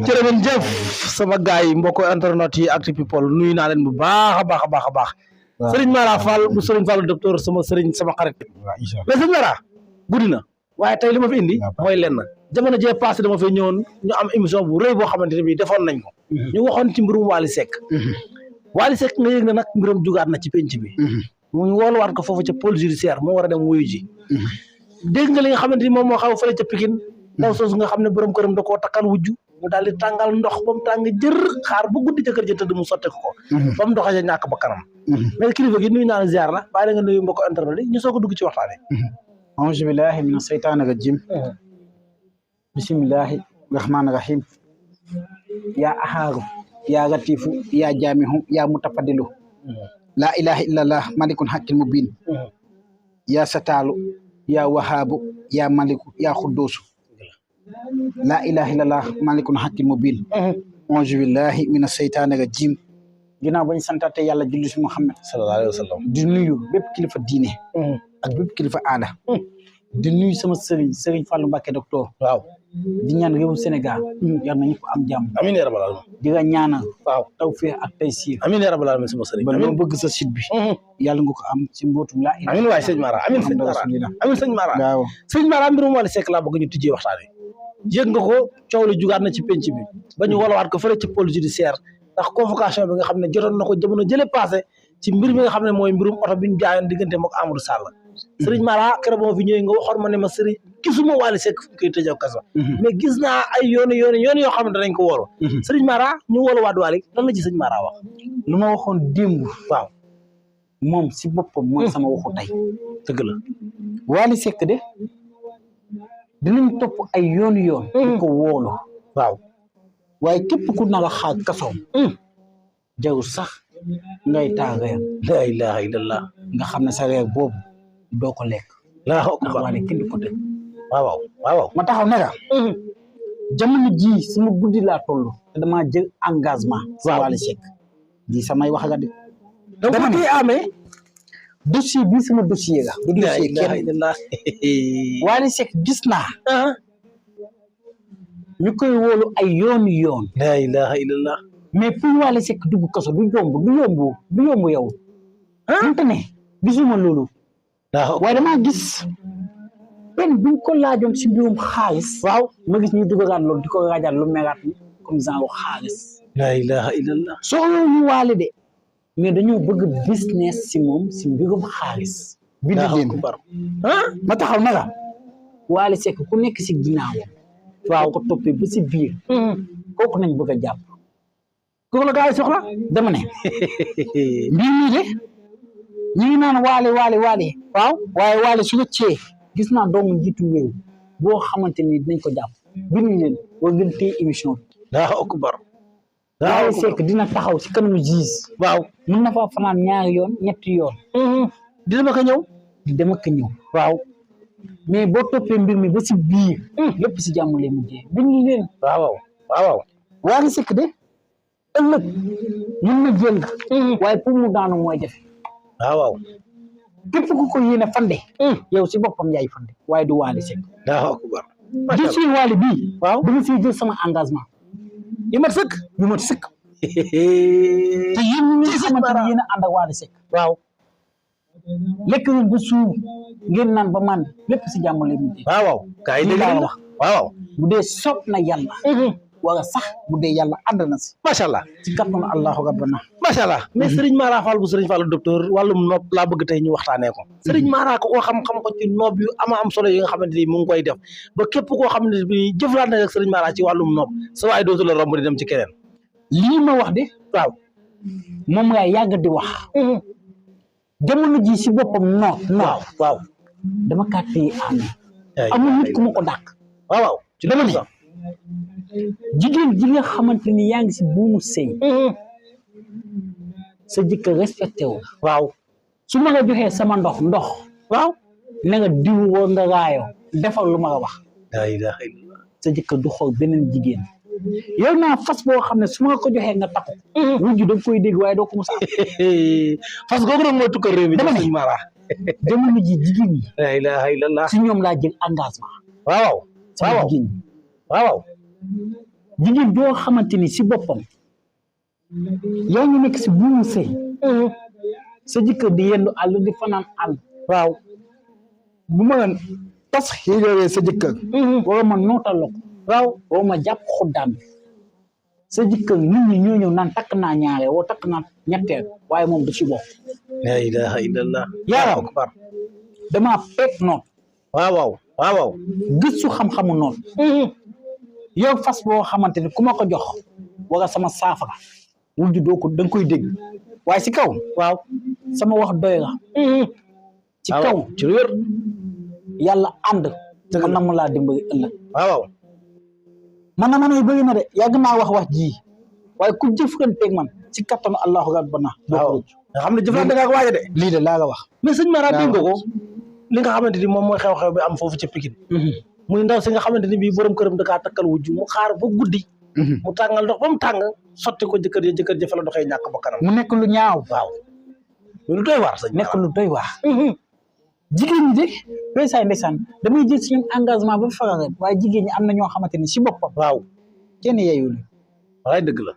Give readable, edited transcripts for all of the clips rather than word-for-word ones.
jërë ngeen jëf sama gars yi mbokk internet yi Actu People nuyu naa leen bu baax a baax a baax a baax. waaw Serigne Mara Fall bu Serigne Fall docteur sama Serigne sama xarit. waaw incha allah mais Serigne Mara guddi na waaye tey li ma fi indi. mooy lenn jamono jee passé dama fay ñëwoon ñu am émission bu rëy boo xamante ne bii defoon nañ ko. ñu waxoon ci mbirum Wally Seck. Wally Seck nga yëg na nag mbirum jugaat na ci penc bi. mu wooluwaat ko foofu ca pôle judiciaire moo war a dem wuyu ji. dégg nga li nga xamante ni moom moo xaw fële ca Pikine ndaw soosu nga xam ne borom këram da koo takkal wujju mu daal di tàngal ndox ba mu tàng jër xaar bu guddi ca kër ja tëdd mu sotte ko ba mu doxee ñàkk ba kanam mais kilifa gi nuyu naa la ziar la bàyyi la nga nuyu mbokk internet yi ñu soog a dugg ci waxtaane auzu billahi mina seytaani rajim bismillahi rahmaani rahim yaa ahaaru yaa latifu yaa jaamihu yaa mutafadilu laa ilaha illallah malikun haqqil mubin yaa sataalu yaa wahaabu yaa maliku yaa xudduusu laa ilaha illallah malikun haqqil mubin auzu billahi mina seytaani rajim ginnaaw bañ santaate yàlla julli si Muhammad sallallahu alayhi wa sallam di nuyu bépp kilifa diine ak bépp kilifa aada di nuyu sama sëriñ Fallou Mbacké docteur waaw di ñaan réewu Sénégal yal na ñëpp am jàmm amiin yaa rabbal alamin di nga ñaanal waaw tawfiq ak taysiir amiin yaa rabbal alamin sama sëriñ ba loo bëgg sa site bi yàlla nga ko am ci mbootum laa ilaha amiin waay sëñ Mara amiin sëñ Mara amiin sëñ Mara waaw sëñ Mara mbirum Wally Seck laa bëgg ñu tijjee waxtaane yëg nga ko coow li jugaat na ci penc bi ba ñu walawaat ko fële ci pôle judiciaire ndax convocation bi nga xam ne jotoon na ko jamono jële passé ci mbir mi nga xam ne mooy mbirum oto bi ñu jaayoon diggante mook Amadou Sall sëriñ Mara keroog moo fi ñëwee nga waxoon ma ne ma sëriñ gisuma Wally Seck fu koy tëjee kaso mais gis naa ay yoon yoo xam ne danañ ko woolu sëriñ Mara ñu wolowaat Wally lan la ci sëriñ Mara wax lu ma waxoon démb waaw moom si boppam mooy sama waxu tey dëgg la Wally Seck de dinañ topp ay yoon di ko woolu waaw waaye képp ku nar a xaar kasoom jarul sax ngay taa reer la ilaha illallah nga xam ne sa reer boobu doo ko lekk laa ndax Wally kenn du ko tëj waaw waaw ma taxaw ne la jamono ji sama guddi laa toll te damaa jël engagement si Wally Seck di samay wax nga de dama ne amee dossier bi sama dossier la du dossier kenn Wally Seck gis naa ñu koy wóolu ay yoon la ilaha illallah mais pour Wally Seck dugg kaso du yomb yow ante ne gisuma loolu waaye damaa gis benn buñ ko laajoon si mbirum xaalis waaw ma gis ñu dugalaat loolu di ko raajaat lu meraat ni comme genre xaalis la ilaha illallah soxla ñu Wally de mais dañoo bëgg business si moom si mbirum xaalis bi di leen ma taxaw na la Wally Seck ku nekk si ginnaawam waaw ko toppee ba si biir kooku nañ bëgg a jàpp kooku la gaa yi soxla dama ne mbir mi de ñu ngi naan Wally waaw waaye Wally su cee gis naa doomu njiitu réew boo xamante ni dinañ ko jàpp bind leen war ngeen téye émission bi Allahu akbar Wally Seck dina taxaw si kanamu juge waaw mën na faa fanaan ñaari yoon ñetti yoon dama ko ñëw waaw mais boo toppee mbir mi ba si biir lépp si jàmm lay mujjee bind leen waaw Wally Seck de ëllëg mën na jël waaye pour mu daanu mooy jafe waaw képp ku ko yéene fande yow si boppam yaay fande waaye du Wally Seck Allahu akbar jël si Wally bii waaw dama siy jël sama engagement yu mat sëkk te yéen ñi nga xamante ne yéen a ànd ak Wally Seck waaw lekk ngeen ba suur ngeen naan ba man lépp si jàmm lay mujjee waaw kay dégg la wax waaw bu dee soob na yàlla wala sax bu dee yàlla ànd na si macha allah ci kàttanu Allahu rabbana macha allah mais Serigne Mara Fall bu Serigne Fall docteur wàllum nopp laa bëgg tey ñu waxtaanee ko Serigne Mara ko xam-xam ko ci nopp yu am solo yi nga xamante ni mu ngi koy def ba képp koo xam ne bi jëflante ak Serigne Mara ci wàllum nopp sa waay dootu la romb di dem ci keneen lii ma wax de waaw moom nga yàgg di wax jamono ji si boppam non waaw dama kaa téye amul nit ku ma ko dàq waaw ci dama ne jigéen ji nga xamante ni yaa ngi si buumu sëy sa jëkkër respecté wu waaw su ma la joxee sama ndox waaw na nga diw woo nga raayoo defal lu ma la wax la ilaha illallah sa jëkkër du xool beneen jigéen yow naa fas boo xam ne su ma la ko joxee nga takku wujju da nga koy dégg waaye doo ko mos a fas googu nag mooy tukkal réew mi dama ne Mara jamono ji jigéen ñi la ilaha illallah si ñoom laa jël engagement waaw sama jigéen ñi waaw jigéen joo xamante ni si boppam yaa ngi nekk si buumu sëy sa jëkkër di yendu àll di fanaan àll waaw bu ma la tas xiiree sa jëkkër wala ma nootal la ko waaw wala ma jàpp xuddaam bi sa jëkkër nit ñi ñoo ñëw naan takk naa ñaareel wala takk naa ñetteel waaye moom du ci bokk la ilaha illallah yaaram akbar damaa peeg noonu waaw gëstu xam-xamu noonu yow fas boo xamante ni ku ma ko jox wala sama saafara wujju doo ko da nga koy dégg waaye si kaw waaw sama wax doy la ci kaw ci lu wér yàlla ànd man na mu laa dimbali ëllëg waaw man na manooy bëri na de yàgg naa wax ji waaye ku jëflanteeg man ci kattanu allahu rabbana waaw nga xam ne jëflante nga ak waaja de lii de laa nga wax mais sëñ Mara dégg nga ko li nga xamante ni moom mooy xew-xew bi am foofu ca Pikine muy ndaw si nga xamante ni bii borom këram da kaa takkal wujju mu xaar ba guddi mu tàngal ndox ba mu tàng sotti ko jëkkër ja fa la doxee ñàkk ba kanam mu nekk lu ñaaw waaw lu doy waar sëñ nekk lu doy waar jigéen ñi de ndeysaan ndeysaan damay jël si ñun engagement ba faral waaye jigéen ñi am na ñoo xamante ni si boppam waaw kenn yeyul walaay dëgg la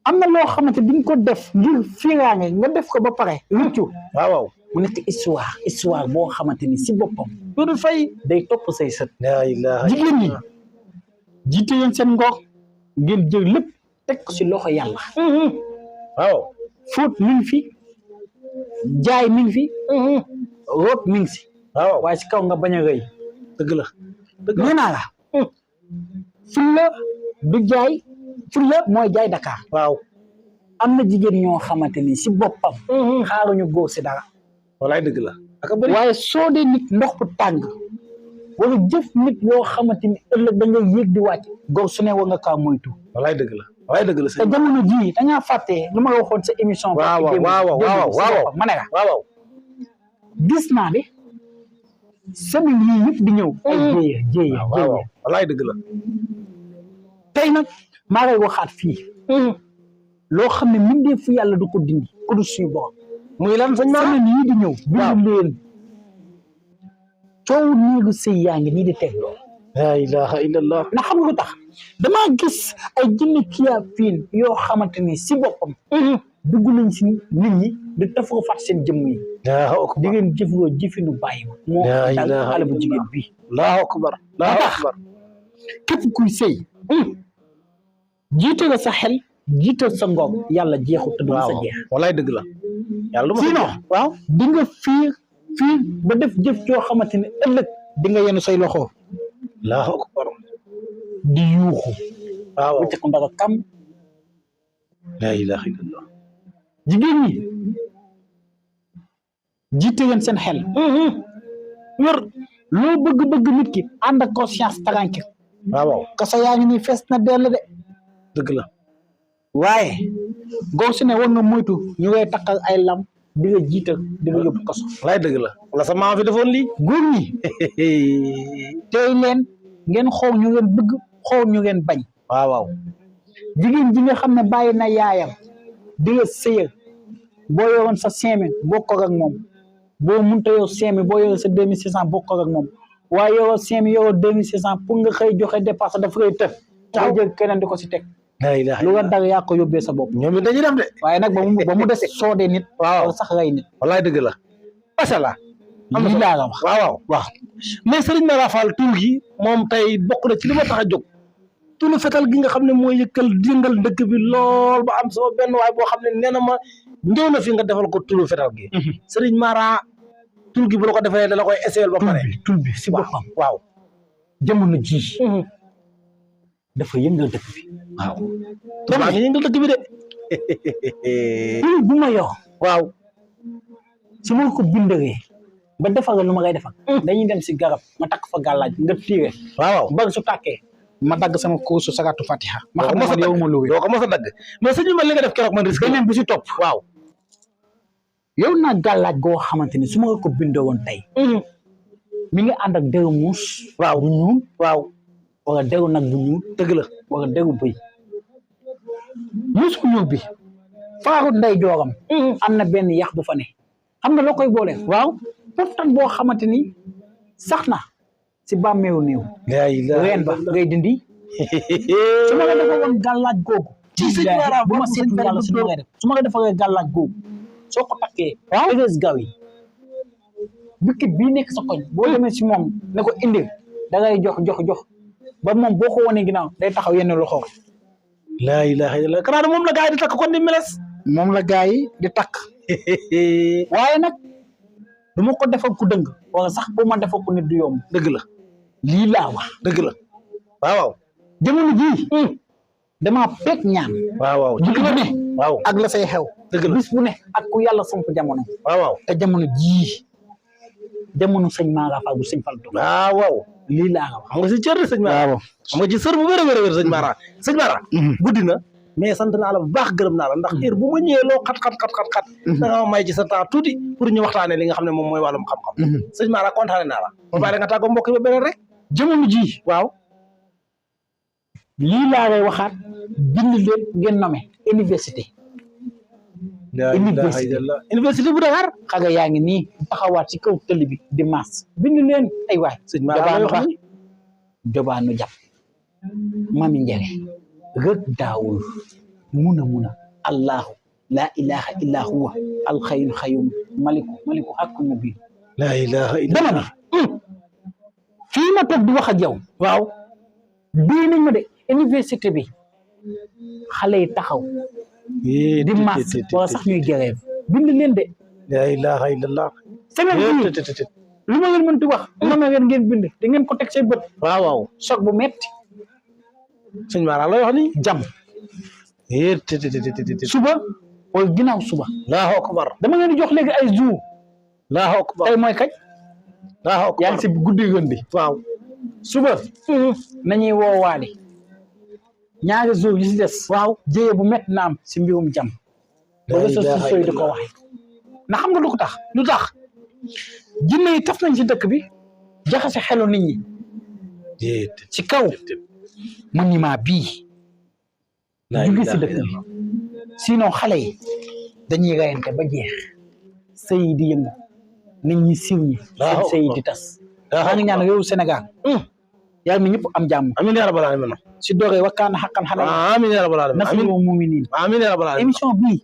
am na loo xamante di nga ko def ngir fiiraange nga def ko ba pare rëccu waaw mu nekk histoire boo xamante ni si boppam loolu fay day topp say sët la ilaha jigéen ñi jiite leen seen ngor ngeen jël lépp teg ko si loxo yàlla waaw fóot mi ngi fi jaay mi ngi fi root mi ngi si waaw waaye si kaw nga bañ a rëy dëgg la nee naa la fulla du jaay fulla mooy jaay Dakar waaw am na jigéen ñoo xamante ni si boppam xaaruñu góor si dara walaay dëgg la aka bëri waaye soo dee nit ndox bu tàng wala jëf nit yoo xamante ni ëllëg da ngay yéeg di wàcc góor su ne war nga kaa moytu walaay dëgg la walaay dëgg la te jamono jii dangaa fàtte lu ma la waxoon sa émission waaw ma ne la waaw gis naa de semaine yii yëpp di ñëw ay jéeya walaay dëgg la tey nag maa ngay waxaat fii loo xam ne mbindeef fu yàlla du ko dindi ku du suy borom muy lan sëñ Mara semaine yii di ñëw bindu leen coow néegu sëy yaa ngi nii di teg lool la ilaha illallah ndax xam nga lu tax damaa gis ay jinne kiyaa fiin yoo xamante ni si boppam dugg nañ si nit ñi di tafoo fat seen jëmm yi di ngeen jëfloo jëfinu bàyyi moo dal xale bu jigéen bi allahu akbar allahu akbar képp kuy sëy jiital sa xel jiital sa ngoog yàlla jeexul te du sa jeex walaay dëgg la yàlla sinon waaw di nga fiir ba def jëf joo xamante ne ëllëg di nga yenu say loxo allahu akbar di yuuxu waaw bu cek ndaga kam la ilaha illallah jigéen ñi jiite leen seen xel wër loo bëgg-bëgg nit ki ànd ak conscience tranquille waaw kaso yaa ngi nii fees na dell de dëgg la waaye góor su ne war nga moytu ñu ngay takkal ay lam di nga jiital di nga yóbbu kaso walaay dëgg la wala sa maam fi defoon lii góor ñi tey leen ngeen xool ñu ngeen bëgg xool ñu ngeen bañ waaw jigéen ji nga xam ne bàyyi na yaayam di nga sëyal boo yoroon sa 5000 bokkoo ak moom boo mënta yor 5000 boo yoroon sa 2600 bokkoo ak moom waaye yoroo 5000 yoroo 2600 pour nga xëy joxe dépense dafa koy tëb nga jël keneen di ko si teg lu nga dag yaa ko yóbbee sa bopp ñoom it dañuy def de waaye nag ba mu des soodee nit waaw sax rey nit walaay dëgg la macha allah lii laa la wax waaw mais Serigne Mara Fall tur gi moom tey bokk na ci li ma tax a jóg tulu fetal gi nga xam ne mooy yëngal dëkk bi lool ba am sama benn waay boo xam ne nee na ma ñëw na fi nga defal ko tulu fetal gi Serigne Mara tur gi bu la ko defee da la koy essayel ba pare tur bi si boppam waaw jamono ji dafa yëngal dëkk bi waaw maa ngi yëngal dëkk bi de tur bu ma yor waaw si ma ko bindee ba defal lu ma koy defal dañuy dem si garab ma takk fa gàllaaj nga tiire waaw ba su tàkkee ma dagg sama kursu sagatu fatiha ma xam ne yow ma lu doo ko mos a dagg mais sëñ bi man li nga def keroog man risque beneen bu si topp waaw yow naa gàllaaj goo xamante ni su ma ko bindoo woon tey mi ngi ànd ak deru muus waaw bu ñuul waaw wala deru nag bu ñuul dëgg la wala deru bëy muus bu ñuul bi faaru ndey jooram am na benn yax bu fa ne xam nga loo koy boole waaw pourtant boo xamante ni sax na si bàmmeewu néew reen ba ngay dindi su ma la defal woon gàllaaj googu ci sëñ Mara bu ma seetu yàlla si ma ngay def su ma la defalee gàllaaj googu soo ko takkee éves gaw yi bukit bii nekk sa koñ boo demee si moom ne ko indil da ngay jox ba moom boo ko wanee ginnaaw day taxaw yenn loxo laa ilaha illallah karaana moom la gaa yi di takk kon di meles moom la gaa yi di takk waaye nag du ma ko defal ku dëng wala sax bu ma defal ku nit du yomb dëgg la lii laa wax dëgg la waaw jamono jii damaa fekk ñaan waaw jigi bu ne waaw ak la fay xew dëgg la bis bu ne ak ku yàlla samp jamono waaw te jamono jii jamono sëñ Mara Fall bu sëñ Fall do waaw lii laa wax xam nga si cër de sëñ Mara xam nga ci sër bu wér a wér sëñ Mara guddi na mais sant naa la bu baax gërëm naa la ndax heure bu ma ñëwee loo xat da nga ma may ci sa temps tuuti pour ñu waxtaanee li nga xam ne moom mooy wàllum xam-xam sëñ Mara kontaane naa la ba bàyyi nga tàggoo mbokk yi ba beneen rek jamono jii waaw lii laa lay waxaat bind leen ngeen nommé université université bu Dakar xaga yaa ngi nii taxawaat ci kaw tëli bi di maas bind leen ay waay sëñ Mara jobaanu jàpp mami njere rëg daawul muna allahu laa ilaha illa huwa alxayyul xayyum maliku haqqul mubin laa ilaha illa dama ne fii ma toog di wax ak yow waaw bii nañ ma de université bi xale yi taxaw di maas wala sax ñuy grève bind leen de laa ilaha illallah semaine bii lu ma leen mënti wax ma leen ngeen bind di ngeen ko teg say bët waaw choc bu metti sëñ Mara lay wax ni jam suba wala ginnaaw suba Allahu akbar dama ngeen di jox léegi ay jour Allahu akbar tey mooy kañ Allahu akbar yaa ngi si guddi gën bi waaw suba nañuy woowaale ñaari jour yi si des waaw jéye bu métti naam si mbirum jam ba réseaux sociaux yi di ko waxe na xam nga lu ko tax jinne yi taf nañ si dëkk bi jaxase xelu nit ñi ci kaw monument bii jugi si dëkk bi sinon xale yi dañuy rayante ba jeex sëy yi di yëngu nit ñi siiw ñi seen sëy yi di tas maa ngi ñaan réewu Sénégal yàlla na ñëpp am jàmm amiin yaa rabbal aalamiin si dooree wakkaana xaqan xale amiin yaa rabbal aalamiin nasrul muminin amiin yaa rabbal aalamiin émission bii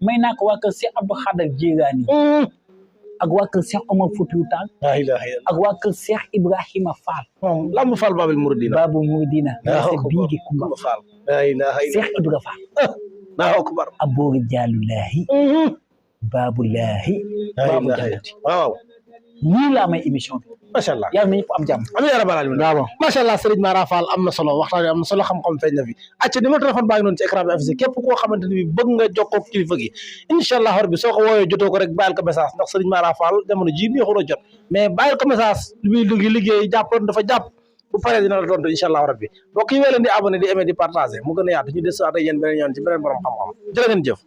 may naa ko waa kër Cheikh Abdou Khader Djeylani ak waa kër Cheikh Omar Foutiyou Tall ak waa kër Cheikh Ibrahima Fall Lamp Fall Babul Mouridina biigi Kumba Fall Cheikh Ibra Fall Allahu akbar aboori jaalullahi baabulahi baabu jannati waaw nii laa may émission bi macha allah yàlla na ñëpp am jàmm amiin yaa rabbal aalamiin waaw macha allah Serigne Mara Fall am na solo waxtaan am na solo xam-xam feeñ na fi acca numéro téléphone baa ngi noonu ci écran bi affiché képp koo xamante ni bëgg nga jokkoo ak kilifa gi incha allah rabbi soo ko woowee jotoo ko rek bàyyil ko message ndax Serigne Mara Fall jamono ji neexul a jot mais bàyyil ko message li muy liggéey jàppoon dafa jàpp bu paree dina la tontu incha allah rabbi mbokk yi wee leen di abonné di aimer di partager mu gën a yaatu ñu des ak yéen beneen yoon ci beneen borom xam-xam jërë ngeen jëf